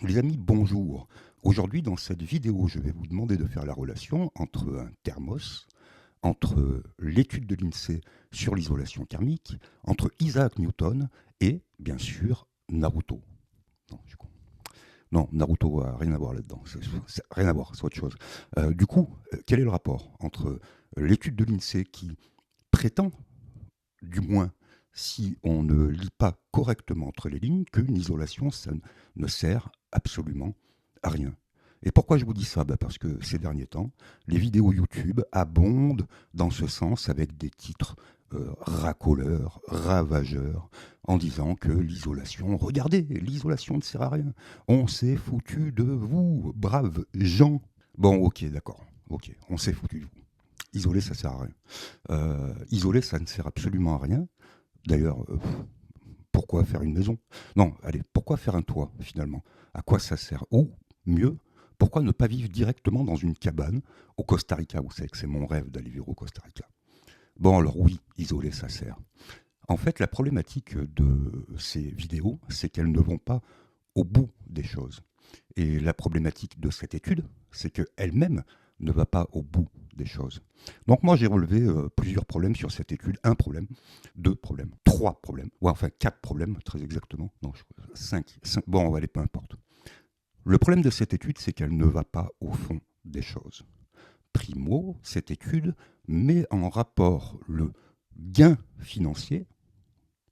Les amis, bonjour. Aujourd'hui, dans cette vidéo, je vais vous demander de faire la relation entre un thermos, entre l'étude de l'INSEE sur l'isolation thermique, entre Isaac Newton et, bien sûr, Naruto. Non, je suis con. Non, Naruto n'a rien à voir là-dedans. Rien à voir, c'est autre chose. Quel est le rapport entre l'étude de l'INSEE qui prétend, du moins si on ne lit pas correctement entre les lignes, qu'une isolation, ça ne sert absolument à rien. Et pourquoi je vous dis ça? Parce que ces derniers temps, les vidéos YouTube abondent dans ce sens avec des titres racoleurs, ravageurs, en disant que l'isolation, regardez, l'isolation ne sert à rien. On s'est foutu de vous, braves gens. Bon, ok, d'accord. Ok, on s'est foutu de vous. Isoler, ça sert à rien. Isoler, ça ne sert absolument à rien. D'ailleurs, pourquoi faire une maison? Non, allez, pourquoi faire un toit, finalement? À quoi ça sert? Ou, mieux, pourquoi ne pas vivre directement dans une cabane au Costa Rica? Vous savez que c'est mon rêve d'aller vivre au Costa Rica. Bon, alors oui, isoler, ça sert. En fait, la problématique de ces vidéos, c'est qu'elles ne vont pas au bout des choses. Et la problématique de cette étude, c'est qu'elle-même ne va pas au bout des choses. Donc moi, j'ai relevé plusieurs problèmes sur cette étude. Un problème, deux problèmes, trois problèmes, ou enfin quatre problèmes, très exactement. Non, cinq. Bon, allez, peu importe. Le problème de cette étude, c'est qu'elle ne va pas au fond des choses. Primo, cette étude met en rapport le gain financier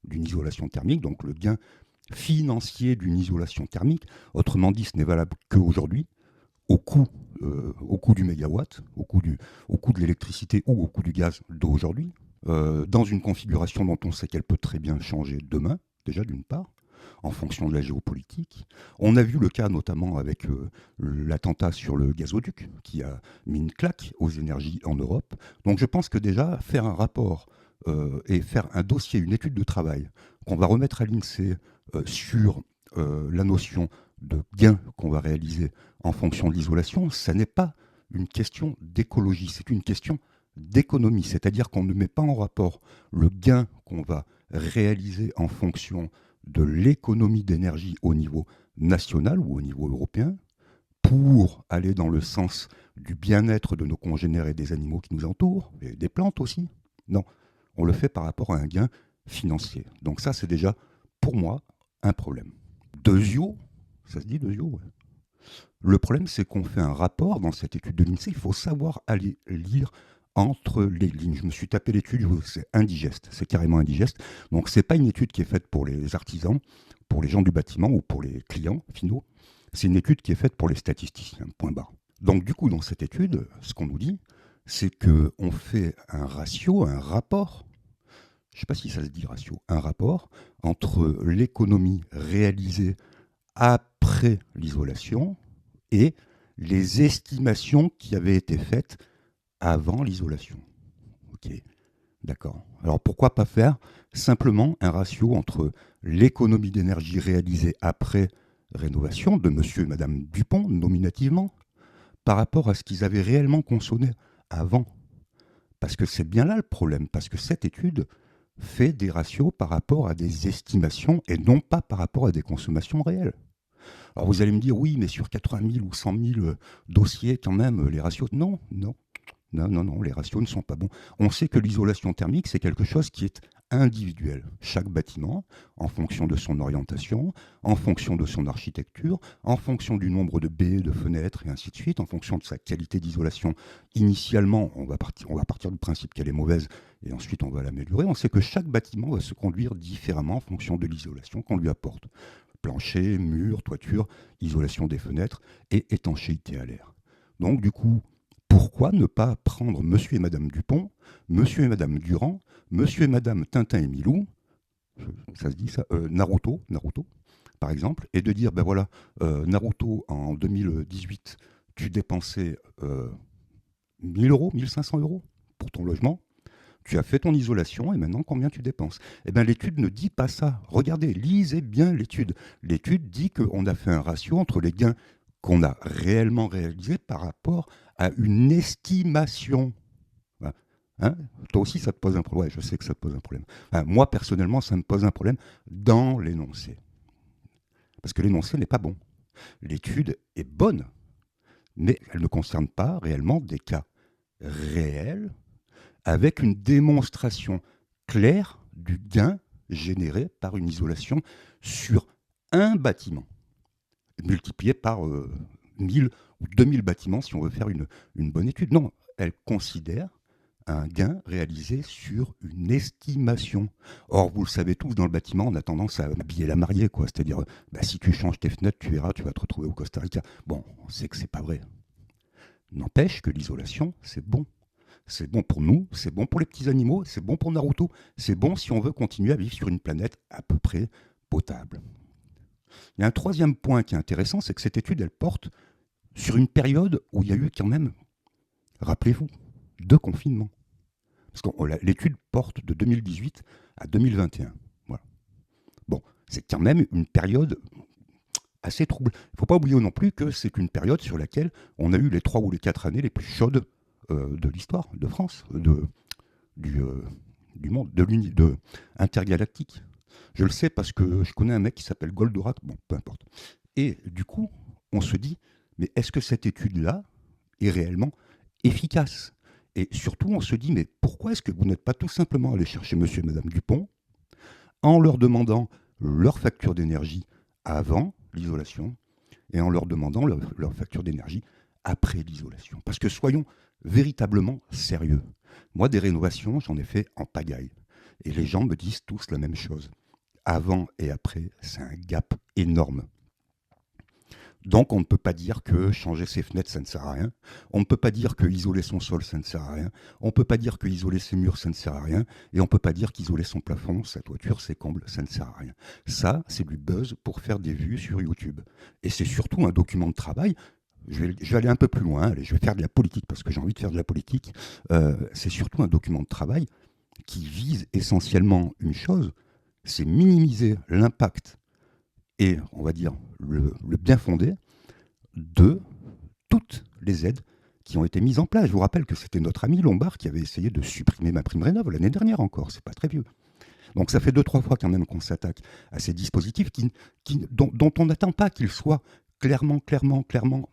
d'une isolation thermique, donc le gain financier d'une isolation thermique, autrement dit, ce n'est valable qu'aujourd'hui, au coût du mégawatt, au coût de l'électricité ou au coût du gaz d'aujourd'hui, dans une configuration dont on sait qu'elle peut très bien changer demain, déjà d'une part, en fonction de la géopolitique. On a vu le cas notamment avec l'attentat sur le gazoduc, qui a mis une claque aux énergies en Europe. Donc je pense que déjà, faire un rapport et faire un dossier, une étude de travail qu'on va remettre à l'INSEE sur la notion de gain qu'on va réaliser en fonction de l'isolation, ça n'est pas une question d'écologie, c'est une question d'économie. C'est-à-dire qu'on ne met pas en rapport le gain qu'on va réaliser en fonction de l'économie d'énergie au niveau national ou au niveau européen pour aller dans le sens du bien-être de nos congénères et des animaux qui nous entourent, et des plantes aussi. Non, on le fait par rapport à un gain financier. Donc ça, c'est déjà, pour moi, un problème. Deuxio, ça se dit Deuxio, ouais. Le problème, c'est qu'on fait un rapport dans cette étude de l'INSEE. Il faut savoir aller lire entre les lignes. Je me suis tapé l'étude, c'est indigeste, c'est carrément indigeste. Donc, ce n'est pas une étude qui est faite pour les artisans, pour les gens du bâtiment ou pour les clients finaux. C'est une étude qui est faite pour les statisticiens, point barre. Donc, du coup, dans cette étude, ce qu'on nous dit, c'est qu'on fait un ratio, un rapport, je ne sais pas si ça se dit ratio, un rapport entre l'économie réalisée après l'isolation et les estimations qui avaient été faites avant l'isolation. Ok, d'accord. Alors pourquoi pas faire simplement un ratio entre l'économie d'énergie réalisée après rénovation de monsieur et madame Dupont, nominativement, par rapport à ce qu'ils avaient réellement consommé avant? Parce que c'est bien là le problème, parce que cette étude fait des ratios par rapport à des estimations et non pas par rapport à des consommations réelles. Alors vous allez me dire, oui, mais sur 80 000 ou 100 000 dossiers, quand même, les ratios, non, non, non, non, non, les ratios ne sont pas bons. On sait que l'isolation thermique, c'est quelque chose qui est individuel. Chaque bâtiment, en fonction de son orientation, en fonction de son architecture, en fonction du nombre de baies, de fenêtres, et ainsi de suite, en fonction de sa qualité d'isolation. Initialement, on va partir du principe qu'elle est mauvaise, et ensuite on va l'améliorer. On sait que chaque bâtiment va se conduire différemment en fonction de l'isolation qu'on lui apporte. Plancher, mur, toiture, isolation des fenêtres et étanchéité à l'air. Donc du coup, pourquoi ne pas prendre monsieur et madame Dupont, monsieur et madame Durand, monsieur et madame Tintin et Milou, ça se dit ça, Naruto, par exemple, et de dire, ben voilà, Naruto, en 2018, tu dépensais 1000 euros, 1500 euros pour ton logement, tu as fait ton isolation et maintenant combien tu dépenses? Eh bien l'étude ne dit pas ça. Regardez, lisez bien l'étude. L'étude dit qu'on a fait un ratio entre les gains qu'on a réellement réalisés par rapport à une estimation. Hein, toi aussi, ça te pose un problème. Ouais, je sais que ça te pose un problème. Moi, personnellement, ça me pose un problème dans l'énoncé. Parce que l'énoncé n'est pas bon. L'étude est bonne, mais elle ne concerne pas réellement des cas réels avec une démonstration claire du gain généré par une isolation sur un bâtiment, multiplié par 1000 ou 2000 bâtiments si on veut faire une bonne étude. Non, elle considère un gain réalisé sur une estimation. Or, vous le savez tous, dans le bâtiment, on a tendance à habiller la mariée, quoi. C'est-à-dire, si tu changes tes fenêtres, tu verras, tu vas te retrouver au Costa Rica. Bon, on sait que c'est pas vrai. N'empêche que l'isolation, c'est bon. C'est bon pour nous, c'est bon pour les petits animaux, c'est bon pour Naruto, c'est bon si on veut continuer à vivre sur une planète à peu près potable. Il y a un troisième point qui est intéressant, c'est que cette étude, elle porte sur une période où il y a eu quand même, rappelez-vous, 2 confinements. Parce que l'étude porte de 2018 à 2021. Voilà. Bon, c'est quand même une période assez trouble. Il ne faut pas oublier non plus que c'est une période sur laquelle on a eu les 3 ou les 4 années les plus chaudes de l'histoire de France, du monde, de intergalactique. Je le sais parce que je connais un mec qui s'appelle Goldorak, bon, peu importe. Et du coup, on se dit, mais est-ce que cette étude-là est réellement efficace? Et surtout, on se dit, mais pourquoi est-ce que vous n'êtes pas tout simplement allé chercher monsieur et madame Dupont en leur demandant leur facture d'énergie avant l'isolation et en leur demandant leur facture d'énergie après l'isolation? Parce que soyons véritablement sérieux. Moi, des rénovations, j'en ai fait en pagaille. Et les gens me disent tous la même chose. Avant et après, c'est un gap énorme. Donc on ne peut pas dire que changer ses fenêtres, ça ne sert à rien. On ne peut pas dire que isoler son sol, ça ne sert à rien. On ne peut pas dire que isoler ses murs, ça ne sert à rien. Et on ne peut pas dire qu'isoler son plafond, sa toiture, ses combles, ça ne sert à rien. Ça, c'est du buzz pour faire des vues sur YouTube. Et c'est surtout un document de travail. Je vais aller un peu plus loin, allez, je vais faire de la politique parce que j'ai envie de faire de la politique. C'est surtout un document de travail qui vise essentiellement une chose, c'est minimiser l'impact et, on va dire, le bien fondé de toutes les aides qui ont été mises en place. Je vous rappelle que c'était notre ami Lombard qui avait essayé de supprimer MaPrimeRénov' l'année dernière encore, c'est pas très vieux. Donc ça fait 2-3 fois quand même qu'on s'attaque à ces dispositifs dont on n'attend pas qu'ils soient clairement,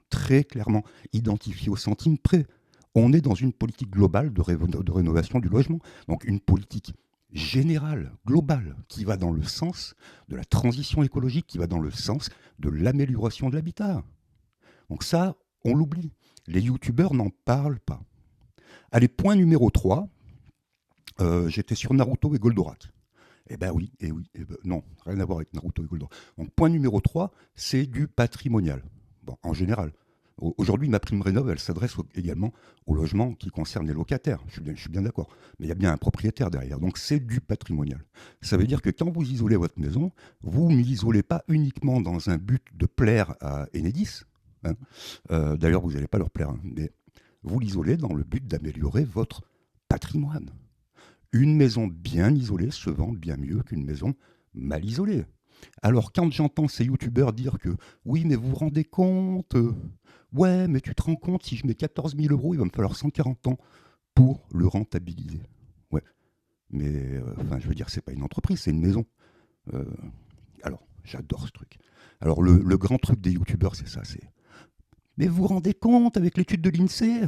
très clairement identifiés au centime près. On est dans une politique globale de rénovation du logement, donc une politique générale, globale, qui va dans le sens de la transition écologique, qui va dans le sens de l'amélioration de l'habitat. Donc ça, on l'oublie. Les youtubeurs n'en parlent pas. Allez, point numéro 3, j'étais sur Naruto et Goldorak. Eh ben oui, non, rien à voir avec Naruto et Goldorak. Donc point numéro 3, c'est du patrimonial. Bon, en général. Aujourd'hui, MaPrimeRénov', elle s'adresse également aux logements qui concernent les locataires. Je suis bien d'accord. Mais il y a bien un propriétaire derrière. Donc c'est du patrimonial. Ça veut dire que quand vous isolez votre maison, vous ne l'isolez pas uniquement dans un but de plaire à Enedis. Hein. D'ailleurs, vous n'allez pas leur plaire. Hein, mais vous l'isolez dans le but d'améliorer votre patrimoine. Une maison bien isolée se vend bien mieux qu'une maison mal isolée. Alors quand j'entends ces youtubeurs dire que oui, mais vous vous rendez compte, ouais, mais tu te rends compte, si je mets 14 000 euros, il va me falloir 140 ans pour le rentabiliser. Ouais, mais je veux dire, c'est pas une entreprise, c'est une maison. Alors, j'adore ce truc. Alors, le grand truc des youtubeurs, c'est ça, c'est... Mais vous vous rendez compte avec l'étude de l'INSEE?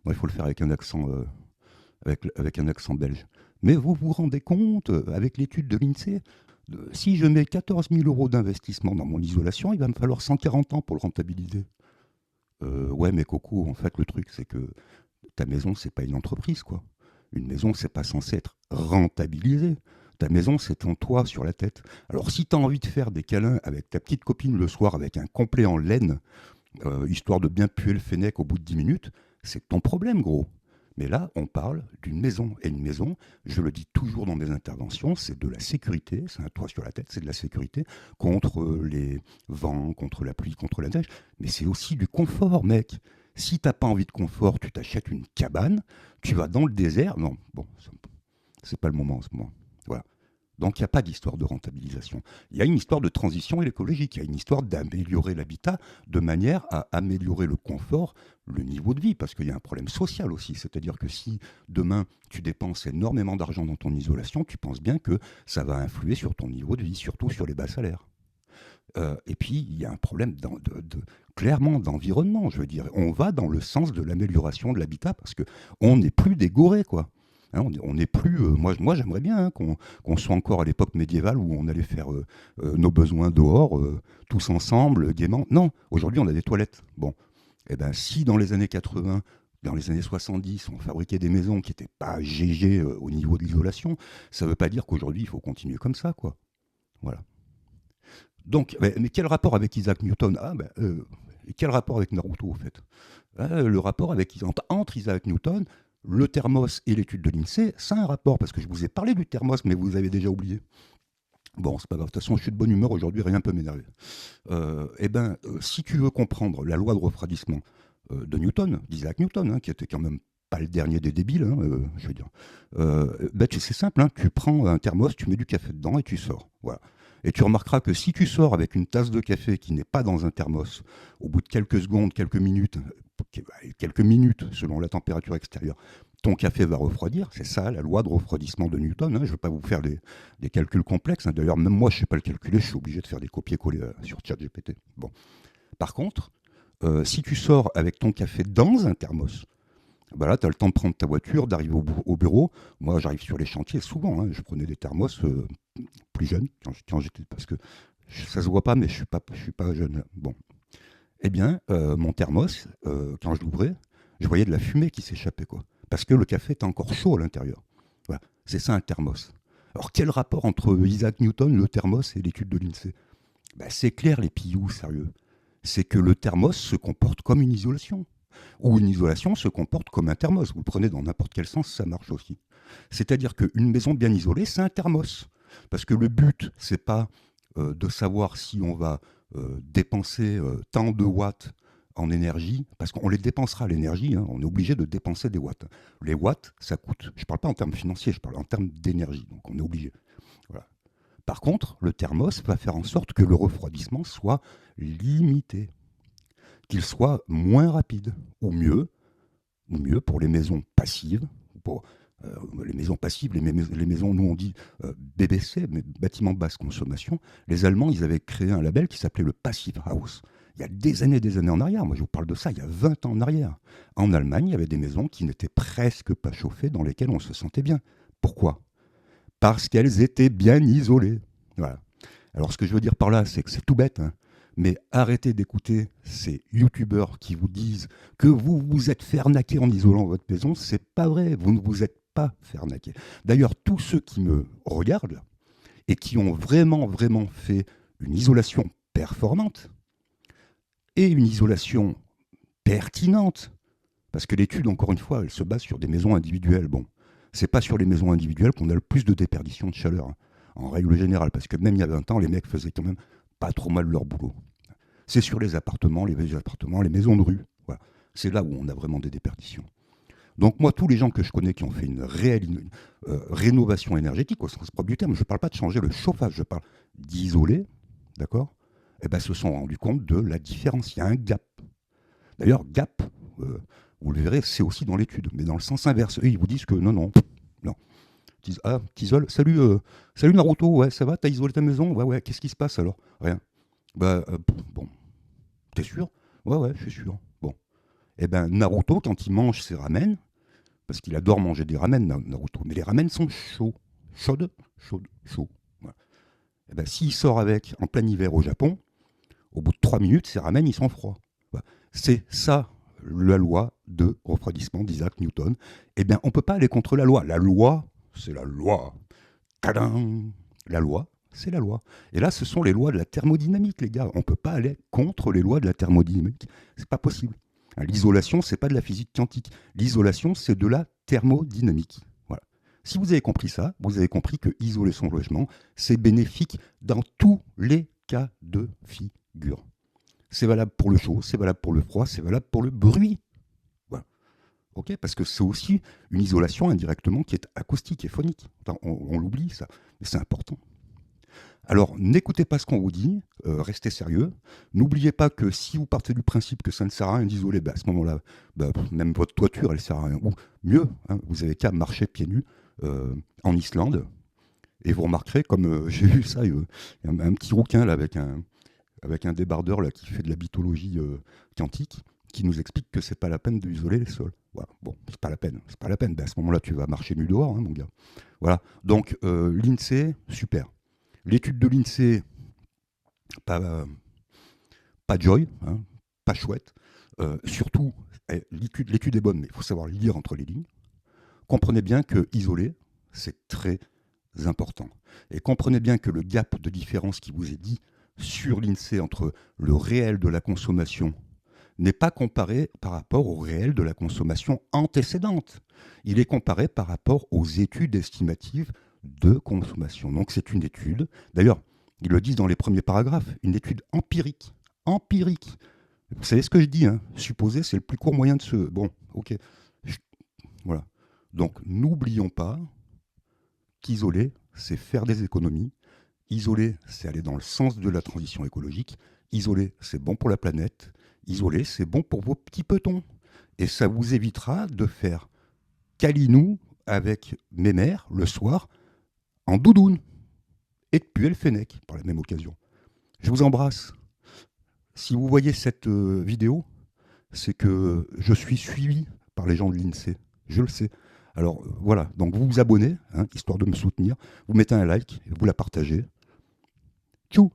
Bon, il faut le faire avec un accent... avec un accent belge. Mais vous vous rendez compte, avec l'étude de l'INSEE, si je mets 14 000 euros d'investissement dans mon isolation, il va me falloir 140 ans pour le rentabiliser. Ouais, mais Coco, en fait, le truc, c'est que ta maison, c'est pas une entreprise, quoi. Une maison, c'est pas censé être rentabilisé. Ta maison, c'est ton toit sur la tête. Alors, si tu as envie de faire des câlins avec ta petite copine le soir avec un complet en laine, histoire de bien puer le fennec au bout de 10 minutes, c'est ton problème, gros. Mais là, on parle d'une maison. Et une maison, je le dis toujours dans mes interventions, c'est de la sécurité, c'est un toit sur la tête, c'est de la sécurité contre les vents, contre la pluie, contre la neige. Mais c'est aussi du confort, mec. Si t'as pas envie de confort, tu t'achètes une cabane, tu vas dans le désert. Non, bon, c'est pas le moment en ce moment. Voilà. Donc il n'y a pas d'histoire de rentabilisation. Il y a une histoire de transition écologique, il y a une histoire d'améliorer l'habitat de manière à améliorer le confort, le niveau de vie, parce qu'il y a un problème social aussi. C'est-à-dire que si demain tu dépenses énormément d'argent dans ton isolation, tu penses bien que ça va influer sur ton niveau de vie, surtout sur les bas salaires. Et puis, il y a un problème clairement d'environnement. Je veux dire, on va dans le sens de l'amélioration de l'habitat parce qu'on n'est plus des gorées, quoi. Hein, on n'est plus. Moi, j'aimerais bien hein, qu'on soit encore à l'époque médiévale où on allait faire nos besoins dehors, tous ensemble, gaiement. Non, aujourd'hui, on a des toilettes. Bon, eh ben, si dans les années 80, dans les années 70, on fabriquait des maisons qui n'étaient pas GG au niveau de l'isolation, ça ne veut pas dire qu'aujourd'hui, il faut continuer comme ça, quoi. Voilà. Donc, mais quel rapport avec Isaac Newton? Quel rapport avec Naruto, en fait? Le rapport entre Isaac Newton, le thermos et l'étude de l'INSEE, ça a un rapport, parce que je vous ai parlé du thermos, mais vous avez déjà oublié. Bon, c'est pas grave, de toute façon, je suis de bonne humeur aujourd'hui, rien ne peut m'énerver. Si tu veux comprendre la loi de refroidissement de Newton, d'Isaac Newton, hein, qui était quand même pas le dernier des débiles, hein, je veux dire, c'est simple, hein, tu prends un thermos, tu mets du café dedans et tu sors. Voilà. Et tu remarqueras que si tu sors avec une tasse de café qui n'est pas dans un thermos, au bout de quelques secondes, quelques minutes selon la température extérieure, ton café va refroidir. C'est ça la loi de refroidissement de Newton. Hein. Je ne vais pas vous faire des calculs complexes. Hein. D'ailleurs, même moi, je ne sais pas le calculer. Je suis obligé de faire des copier-coller sur ChatGPT. Bon. Par contre, si tu sors avec ton café dans un thermos, bah là, tu as le temps de prendre ta voiture, d'arriver au bureau. Moi, j'arrive sur les chantiers souvent. Hein. Je prenais des thermos plus jeunes quand j'étais. Parce que ça se voit pas, mais je suis pas jeune. Bon. Eh bien, mon thermos, quand je l'ouvrais, je voyais de la fumée qui s'échappait, quoi. Parce que le café était encore chaud à l'intérieur. Voilà. C'est ça un thermos. Alors, quel rapport entre Isaac Newton, le thermos et l'étude de l'INSEE? C'est clair, les pillous, sérieux. C'est que le thermos se comporte comme une isolation. Ou une isolation se comporte comme un thermos. Vous le prenez dans n'importe quel sens, ça marche aussi. C'est-à-dire qu'une maison bien isolée, c'est un thermos. Parce que le but, c'est pas de savoir si on va dépenser tant de watts en énergie, parce qu'on les dépensera l'énergie, hein, on est obligé de dépenser des watts. Les watts, ça coûte. Je ne parle pas en termes financiers, je parle en termes d'énergie, donc on est obligé. Voilà. Par contre, le thermos va faire en sorte que le refroidissement soit limité, qu'il soit moins rapide, ou mieux pour les maisons passives, pour les maisons passives, les maisons, nous on dit BBC, mais bâtiments basse consommation. Les Allemands, ils avaient créé un label qui s'appelait le Passive House. Il y a des années en arrière, moi je vous parle de ça, il y a 20 ans en arrière. En Allemagne, il y avait des maisons qui n'étaient presque pas chauffées, dans lesquelles on se sentait bien. Pourquoi? Parce qu'elles étaient bien isolées. Voilà. Alors ce que je veux dire par là, c'est que c'est tout bête, hein, mais arrêtez d'écouter ces youtubeurs qui vous disent que vous vous êtes fait arnaquer en isolant votre maison. C'est pas vrai, vous ne vous êtes pas fait arnaquer. D'ailleurs, tous ceux qui me regardent et qui ont vraiment fait une isolation performante et une isolation pertinente, parce que l'étude, encore une fois, elle se base sur des maisons individuelles. Bon, c'est pas sur les maisons individuelles qu'on a le plus de déperdition de chaleur, hein, en règle générale, parce que même il y a 20 ans, les mecs faisaient quand même pas trop mal leur boulot. C'est sur les appartements, les maisons de rue. Voilà. C'est là où on a vraiment des déperditions. Donc moi, tous les gens que je connais qui ont fait une réelle rénovation énergétique, au sens propre du terme, je ne parle pas de changer le chauffage, je parle d'isoler, d'accord? Se sont rendus compte de la différence. Il y a un gap. D'ailleurs, gap, vous le verrez, c'est aussi dans l'étude, mais dans le sens inverse. Eux, ils vous disent que non. Ils disent, ah, t'isoles, salut Naruto, ouais, ça va, t'as isolé ta maison? Ouais, qu'est-ce qui se passe alors? Rien. Bon, t'es sûr? Ouais, je suis sûr. Bon. Naruto, quand il mange ses ramen, parce qu'il adore manger des ramen, Naruto, mais les ramen sont chauds. Chauds. Voilà. S'il sort avec, en plein hiver au Japon, au bout de 3 minutes, ses ramen, ils sont froids. Voilà. C'est ça, la loi de refroidissement d'Isaac Newton. On ne peut pas aller contre la loi. La loi, c'est la loi. Tadam! La loi, c'est la loi. Et là, ce sont les lois de la thermodynamique, les gars. On ne peut pas aller contre les lois de la thermodynamique. C'est pas possible. L'isolation, c'est pas de la physique quantique. L'isolation, c'est de la thermodynamique. Voilà. Si vous avez compris ça, vous avez compris que isoler son logement, c'est bénéfique dans tous les cas de figure. C'est valable pour le chaud, c'est valable pour le froid, c'est valable pour le bruit. Voilà. Okay, parce que c'est aussi une isolation indirectement qui est acoustique et phonique. On l'oublie, ça, mais c'est important. Alors, n'écoutez pas ce qu'on vous dit, restez sérieux. N'oubliez pas que si vous partez du principe que ça ne sert à rien d'isoler, à ce moment-là, même votre toiture, elle ne sert à rien. Ou mieux, hein, vous avez qu'à marcher pieds nus en Islande, et vous remarquerez, comme j'ai vu ça, il y a un petit rouquin là, avec avec un débardeur là, qui fait de la bitologie quantique, qui nous explique que c'est pas la peine d'isoler les sols. Voilà. Bon, c'est pas la peine, c'est pas la peine. Ben, à ce moment-là, tu vas marcher nu dehors, hein, mon gars. Voilà. Donc l'INSEE, super. L'étude de l'INSEE, pas, pas joy, hein, pas chouette. Surtout, l'étude est bonne, mais il faut savoir lire entre les lignes. Comprenez bien que isoler, c'est très important. Et comprenez bien que le gap de différence qui vous est dit sur l'INSEE entre le réel de la consommation n'est pas comparé par rapport au réel de la consommation antécédente. Il est comparé par rapport aux études estimatives de consommation. Donc c'est une étude, d'ailleurs, ils le disent dans les premiers paragraphes, une étude empirique. Empirique. Vous savez ce que je dis, hein, supposer, c'est le plus court moyen de se... Bon, ok. Voilà. Donc n'oublions pas qu'isoler, c'est faire des économies. Isoler, c'est aller dans le sens de la transition écologique. Isoler, c'est bon pour la planète. Isoler, c'est bon pour vos petits petons. Et ça vous évitera de faire câlinou avec mes mères le soir en doudoune et de puer le fennec par la même occasion. Je vous embrasse. Si vous voyez cette vidéo, c'est que je suis suivi par les gens de l'INSEE. Je le sais. Alors voilà, donc vous vous abonnez, hein, histoire de me soutenir. Vous mettez un like, vous la partagez. Tchou!